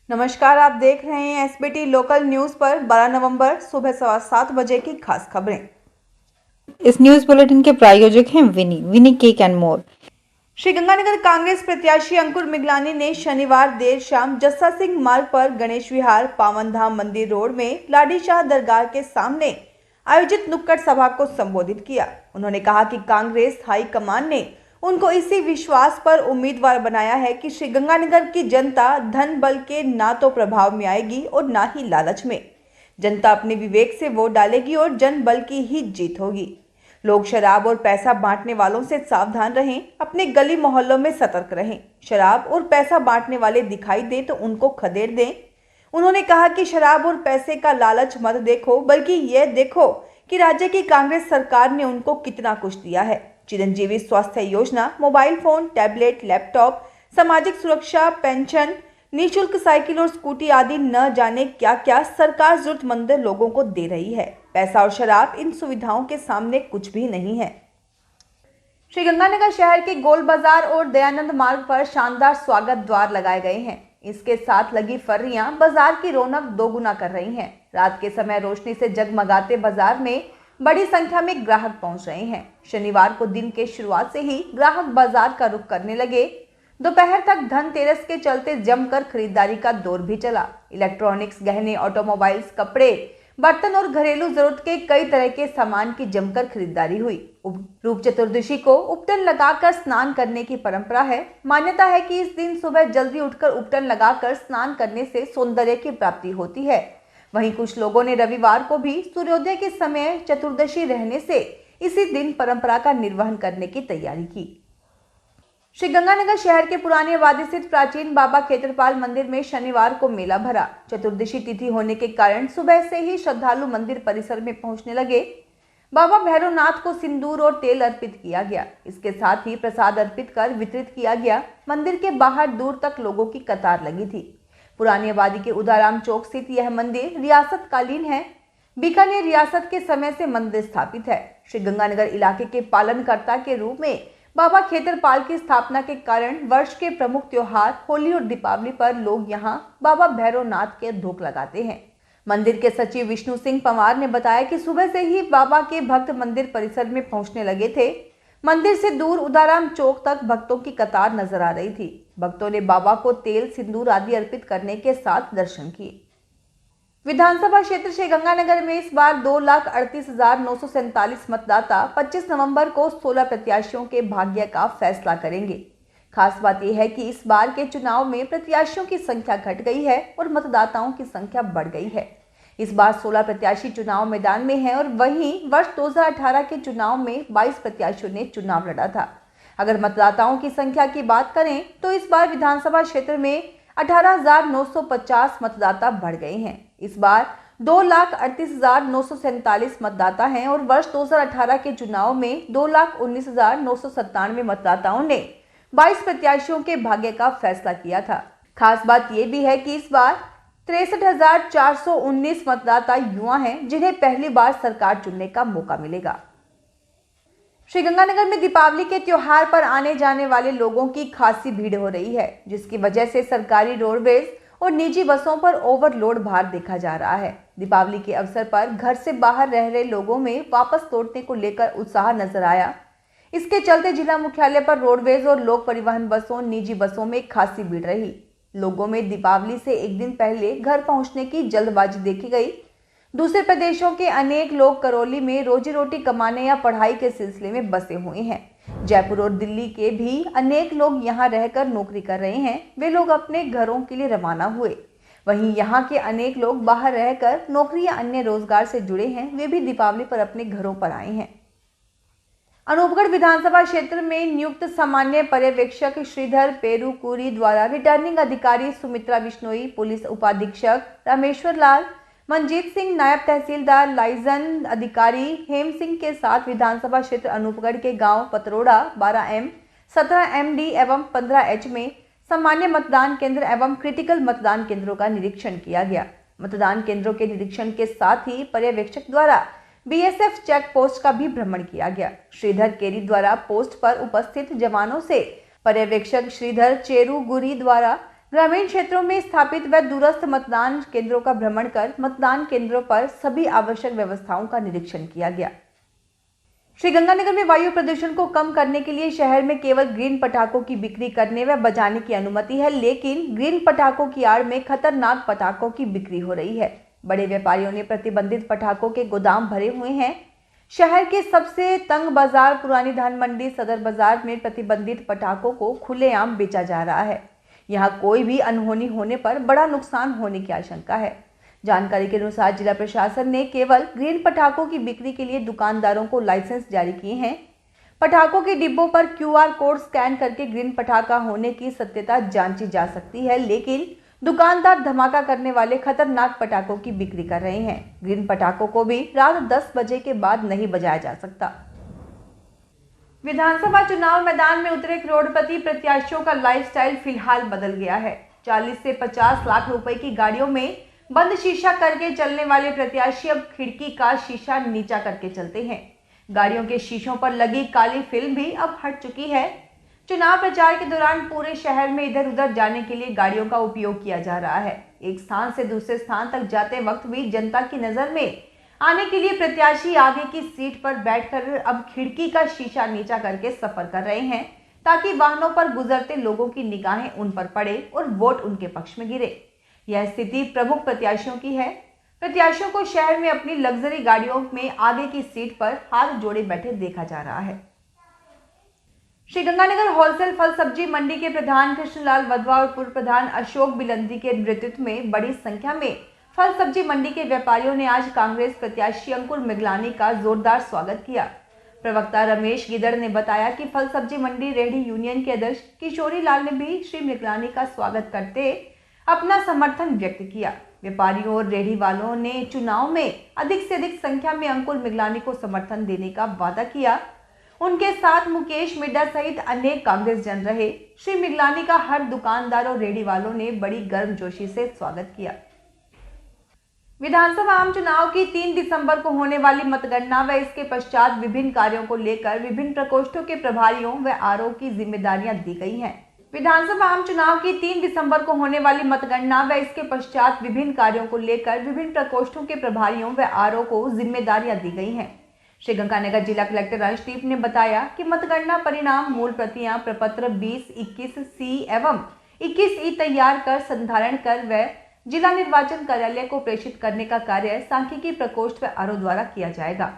नमस्कार, आप देख रहे हैं एसबीटी लोकल न्यूज पर 12 नवंबर सुबह 7:15 बजे की खास खबरें। इस न्यूज बुलेटिन के प्रायोजक हैं Winni cake and more. Sriganganagar Congress प्रत्याशी अंकुर मिगलानी ने शनिवार देर शाम जस्सा सिंह मार्ग पर गणेश विहार पावन धाम मंदिर रोड में लाडी शाह दरगाह के सामने आयोजित नुक्कड़ सभा को संबोधित किया। उन्होंने कहा कि कांग्रेस हाईकमान ने उनको इसी विश्वास पर उम्मीदवार बनाया है कि श्रीगंगानगर की जनता धन बल के ना तो प्रभाव में आएगी और ना ही लालच में। जनता अपने विवेक से वोट डालेगी और जन बल की ही जीत होगी। लोग शराब और पैसा बांटने वालों से सावधान रहें, अपने गली मोहल्लों में सतर्क रहें। शराब और पैसा बांटने वाले दिखाई दे तो उनको खदेड़ दें। उन्होंने कहा कि शराब और पैसे का लालच मत देखो, बल्कि यह देखो कि राज्य की कांग्रेस सरकार ने उनको कितना कुछ दिया है। चिरंजीवी स्वास्थ्य योजना, मोबाइल फोन, टैबलेट, लैपटॉप, सामाजिक सुरक्षा, पेंशन, निःशुल्क साइकिल और स्कूटी आदि न जाने क्या क्या सरकार जरूरतमंद लोगों को दे रही है। पैसा और शराब इन सुविधाओं के सामने कुछ भी नहीं है। श्रीगंगानगर शहर के गोल बाजार और दयानंद मार्ग पर शानदार स्वागत द्वार लगाए गए हैं। इसके साथ लगी फर्रियां बाजार की रौनक दोगुना कर रही हैं। रात के समय रोशनी से जगमगाते बाजार में बड़ी संख्या में ग्राहक पहुंच रहे हैं। शनिवार को दिन के शुरुआत से ही ग्राहक बाजार का रुख करने लगे। दोपहर तक धनतेरस के चलते जमकर खरीदारी का दौर भी चला। इलेक्ट्रॉनिक्स, गहने, ऑटोमोबाइल्स, कपड़े, बर्तन और घरेलू जरूरत के कई तरह के सामान की जमकर खरीदारी हुई। रूप चतुर्दशी को उपटन लगाकर स्नान करने की परंपरा है। मान्यता है कि इस दिन सुबह जल्दी उठकर उपटन लगाकर स्नान करने से सौंदर्य की प्राप्ति होती है। वहीं कुछ लोगों ने रविवार को भी सूर्योदय के समय चतुर्दशी रहने से इसी दिन परंपरा का निर्वहन करने की तैयारी की। श्रीगंगानगर शहर के पुरानी आबादी स्थित प्राचीन बाबा खेतरपाल मंदिर में शनिवार को मेला भरा। चतुर्दशी तिथि होने के कारण सुबह से ही श्रद्धालु मंदिर परिसर में पहुंचने लगे। बाबा भैरवनाथ को सिंदूर और तेल अर्पित किया गया। इसके साथ ही प्रसाद अर्पित कर वितरित किया गया। मंदिर के बाहर दूर तक लोगों की कतार लगी थी। पुरानी आबादी के उदाराम चौक स्थित यह मंदिर रियासत कालीन है। बीकानेर रियासत के समय से मंदिर स्थापित है। श्रीगंगानगर इलाके के पालनकर्ता के रूप में बाबा खेतरपाल की स्थापना के कारण वर्ष के प्रमुख त्योहार होली और दीपावली पर लोग यहां बाबा भैरवनाथ के धूप लगाते हैं। मंदिर के सचिव विष्णु सिंह पंवार ने बताया कि सुबह से ही बाबा के भक्त मंदिर परिसर में पहुंचने लगे थे। मंदिर से दूर उदाराम चौक तक भक्तों की कतार नजर आ रही थी। भक्तों ने बाबा को तेल, सिंदूर आदि अर्पित करने के साथ दर्शन किए। विधानसभा क्षेत्र श्रीगंगानगर में इस बार 2,38,947 मतदाता 25 नवंबर को 16 प्रत्याशियों के भाग्य का फैसला करेंगे। खास बात यह है कि इस बार के चुनाव में प्रत्याशियों की संख्या घट गई है और मतदाताओं की संख्या बढ़ गई है। इस बार 16 प्रत्याशी चुनाव मैदान में हैं और वहीं वर्ष 2018 के चुनाव में 22 प्रत्याशियों ने चुनाव लड़ा था। अगर मतदाताओं की संख्या की बात करें तो इस बार विधानसभा क्षेत्र में 18,950 मतदाता बढ़ गए हैं। इस बार 2,38,947 मतदाता हैं और वर्ष 2018 के चुनाव में 2,19,997 मतदाताओं ने 22 प्रत्याशियों के भाग्य का फैसला किया था। खास बात यह भी है कि इस बार 63,419 मतदाता युवा हैं, जिन्हें पहली बार सरकार चुनने का मौका मिलेगा। श्रीगंगानगर में दीपावली के त्योहार पर आने जाने वाले लोगों की खासी भीड़ हो रही है, जिसकी वजह से सरकारी रोडवेज और निजी बसों पर ओवरलोड भार देखा जा रहा है। दीपावली के अवसर पर घर से बाहर रह रहे लोगों में वापस लौटने को लेकर उत्साह नजर आया। इसके चलते जिला मुख्यालय पर रोडवेज और लोक परिवहन बसों, निजी बसों में खासी भीड़ रही। लोगों में दीपावली से एक दिन पहले घर पहुंचने की जल्दबाजी देखी गई। दूसरे प्रदेशों के अनेक लोग करौली में रोजी रोटी कमाने या पढ़ाई के सिलसिले में बसे हुए हैं। जयपुर और दिल्ली के भी अनेक लोग यहां रहकर नौकरी कर रहे हैं। वे लोग अपने घरों के लिए रवाना हुए। वहीं यहां के अनेक लोग बाहर रहकर नौकरी या अन्य रोजगार से जुड़े हैं। वे भी दीपावली पर अपने घरों पर आए हैं। अनूपगढ़ विधानसभा क्षेत्र में नियुक्त सामान्य पर्यवेक्षक श्रीधर पेरुकुरी द्वारा रिटर्निंग अधिकारी सुमित्रा बिश्नोई, पुलिस उपाधीक्षक रामेश्वर लाल, मनजीत सिंह, नायब तहसीलदार लाइजन अधिकारी हेम सिंह के साथ विधानसभा क्षेत्र अनूपगढ़ के गांव पतरोड़ा 12M, 17MD एवं 15H में सामान्य मतदान केंद्र एवं क्रिटिकल मतदान केंद्रों का निरीक्षण किया गया। मतदान केंद्रों के निरीक्षण के साथ ही पर्यवेक्षक द्वारा बीएसएफ चेक पोस्ट का भी भ्रमण किया गया। श्रीधर केरी द्वारा पोस्ट पर उपस्थित जवानों से पर्यवेक्षक श्रीधर चेरुगुरी द्वारा ग्रामीण क्षेत्रों में स्थापित व दूरस्थ मतदान केंद्रों का भ्रमण कर मतदान केंद्रों पर सभी आवश्यक व्यवस्थाओं का निरीक्षण किया गया। श्रीगंगानगर में वायु प्रदूषण को कम करने के लिए शहर में केवल ग्रीन पटाखों की बिक्री करने व बजाने की अनुमति है, लेकिन ग्रीन पटाखों की आड़ में खतरनाक पटाखों की बिक्री हो रही है। बड़े व्यापारियों ने प्रतिबंधित पटाखों के गोदाम भरे हुए हैं। शहर के सबसे तंग बाजार पुरानी धान मंडी सदर बाजार में प्रतिबंधित पटाखों को खुलेआम बेचा जा रहा है। यहां कोई भी अनहोनी होने पर बड़ा नुकसान होने की आशंका है। जानकारी के अनुसार जिला प्रशासन ने केवल ग्रीन पटाखों की बिक्री के लिए दुकानदारों को लाइसेंस जारी किए हैं। पटाखों के डिब्बों पर QR कोड स्कैन करके ग्रीन पटाखा होने की सत्यता जांची जा सकती है, लेकिन दुकानदार धमाका करने वाले खतरनाक पटाखों की बिक्री कर रहे हैं। ग्रीन पटाखों को भी रात 10 बजे के बाद नहीं बजाया जा सकता। विधानसभा चुनाव मैदान में उतरे करोड़पति प्रत्याशियों का लाइफस्टाइल फिलहाल बदल गया है। 40 से 50 लाख रुपए की गाड़ियों में बंद शीशा करके चलने वाले प्रत्याशी अब खिड़की का शीशा नीचा करके चलते हैं। गाड़ियों के शीशों पर लगी काली फिल्म भी अब हट चुकी है। चुनाव प्रचार के दौरान पूरे शहर में इधर उधर जाने के लिए गाड़ियों का उपयोग किया जा रहा है। एक स्थान से दूसरे स्थान तक जाते वक्त भी जनता की नजर में आने के लिए प्रत्याशी आगे की सीट पर बैठकर अब खिड़की का शीशा नीचा करके सफर कर रहे हैं, ताकि वाहनों पर गुजरते लोगों की निगाहें उन पर पड़े और वोट उनके पक्ष में गिरे। यह स्थिति प्रमुख प्रत्याशियों की है। प्रत्याशियों को शहर में अपनी लग्जरी गाड़ियों में आगे की सीट पर हाथ जोड़े बैठे देखा जा रहा है। श्रीगंगानगर होलसेल फल सब्जी मंडी के प्रधान कृष्णलाल वधवा और पूर्व प्रधान अशोक बिलंदी के नेतृत्व में बड़ी संख्या में फल सब्जी मंडी के व्यापारियों ने आज कांग्रेस प्रत्याशी अंकुर मिगलानी का जोरदार स्वागत किया। प्रवक्ता रमेश गिदड़ ने बताया कि फल सब्जी मंडी रेहड़ी यूनियन के अध्यक्ष किशोरी लाल ने भी श्री मिगलानी का स्वागत करते अपना समर्थन व्यक्त किया। व्यापारियों और रेहड़ी वालों ने चुनाव में अधिक से अधिक संख्या में अंकुर मिगलानी को समर्थन देने का वादा किया। उनके साथ मुकेश मिड्डा सहित अनेक कांग्रेस जन रहे। श्री मिगलानी का हर दुकानदार और रेहड़ी वालों ने बड़ी गर्मजोशी से स्वागत किया। विधानसभा आम चुनाव की 3 दिसंबर को होने वाली मतगणना व इसके पश्चात विभिन्न कार्यों को लेकर विभिन्न प्रकोष्ठों के प्रभारियों व आरओ की जिम्मेदारियां दी गई हैं। विधानसभा आम चुनाव की 3 दिसंबर को होने वाली मतगणना व इसके पश्चात विभिन्न कार्यों को लेकर विभिन्न प्रकोष्ठों के प्रभारियों व आरओ को जिम्मेदारियां दी गई हैं। श्रीगंगानगर जिला कलेक्टर अंशदीप ने बताया कि मतगणना परिणाम मूल प्रतियां प्रपत्र 20, 21C एवं 21E तैयार कर संधारण कर व जिला निर्वाचन कार्यालय को प्रेषित करने का कार्य सांख्यिकी प्रकोष्ठ व आरओ द्वारा किया जाएगा।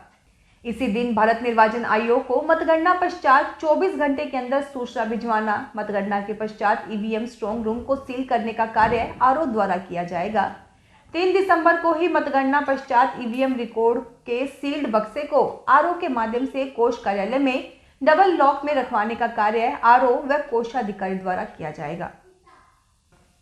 इसी दिन भारत निर्वाचन आयोग को मतगणना पश्चात 24 घंटे के अंदर सूचना भिजवाना, मतगणना के पश्चात ईवीएम स्ट्रांग रूम को सील करने का कार्य आरओ द्वारा किया जाएगा। 3 दिसंबर को ही मतगणना पश्चात ईवीएम रिकॉर्ड के सील्ड बक्से को आरओ के माध्यम से कोष कार्यालय में डबल लॉक में रखवाने का कार्य आरओ व कोषाधिकारी द्वारा किया जाएगा।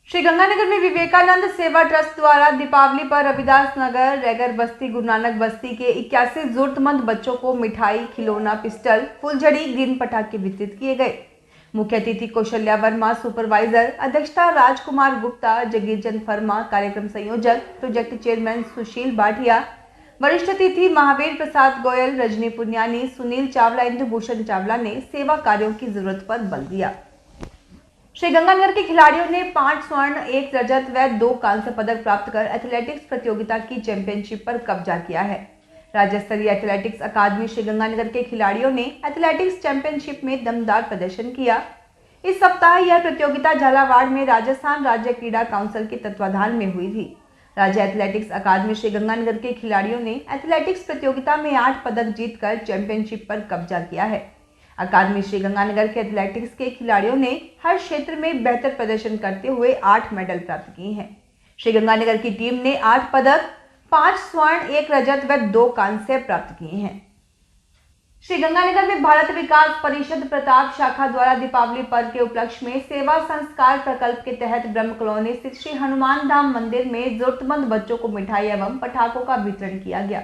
श्रीगंगानगर में विवेकानंद सेवा ट्रस्ट द्वारा दीपावली पर रविदास नगर, रैगर बस्ती, गुरु नानक बस्ती के 81 जरूरतमंद बच्चों को मिठाई, खिलौना, पिस्टल, फुलझड़ी, ग्रीन पटाखे वितरित किए गए। मुख्य अतिथि कौशल्या वर्मा, सुपरवाइजर, अध्यक्षता राजकुमार गुप्ता, जगीर चंद फर्मा, कार्यक्रम संयोजक, प्रोजेक्ट चेयरमैन सुशील बाठिया, वरिष्ठ अतिथि महावीर प्रसाद गोयल, रजनी पुनियानी, सुनील चावला, इंदु भूषण चावला ने सेवा कार्यों की जरूरत पर बल दिया। श्रीगंगानगर के खिलाड़ियों ने 5 स्वर्ण, 1 रजत व 2 कांस्य पदक प्राप्त कर एथलेटिक्स प्रतियोगिता की चैंपियनशिप पर कब्जा किया है। राज्य स्तरीय एथलेटिक्स अकादमी श्रीगंगानगर के खिलाड़ियों ने एथलेटिक्स चैंपियनशिप में दमदार प्रदर्शन किया। इस सप्ताह यह प्रतियोगिता झालावाड़ में राजस्थान राज्य क्रीड़ा काउंसिल के तत्वाधान में हुई थी। राज्य एथलेटिक्स अकादमी श्रीगंगानगर के खिलाड़ियों ने एथलेटिक्स प्रतियोगिता में 8 पदक जीतकर चैंपियनशिप पर कब्जा किया है। अकादमी श्रीगंगानगर के एथलेटिक्स के खिलाड़ियों ने हर क्षेत्र में बेहतर प्रदर्शन करते हुए 8 मेडल प्राप्त किए हैं। श्रीगंगानगर की टीम ने 8 पदक, 5 स्वर्ण, 1 रजत व 2 कांस्य प्राप्त किए हैं। श्रीगंगानगर में भारत विकास परिषद प्रताप शाखा द्वारा दीपावली पर्व के उपलक्ष्य में सेवा संस्कार प्रकल्प के तहत ब्रह्म कॉलोनी स्थित श्री हनुमान धाम मंदिर में जरूरतमंद बच्चों को मिठाई एवं पटाखों का वितरण किया गया।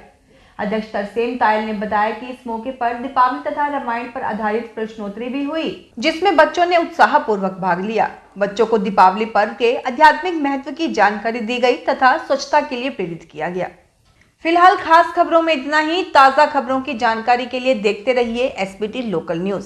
अध्यक्ष तरसेम तायल ने बताया कि इस मौके पर दीपावली तथा रामायण पर आधारित प्रश्नोत्तरी भी हुई, जिसमें बच्चों ने उत्साहपूर्वक भाग लिया। बच्चों को दीपावली पर्व के आध्यात्मिक महत्व की जानकारी दी गई तथा स्वच्छता के लिए प्रेरित किया गया। फिलहाल खास खबरों में इतना ही। ताज़ा खबरों की जानकारी के लिए देखते रहिए SBT लोकल न्यूज।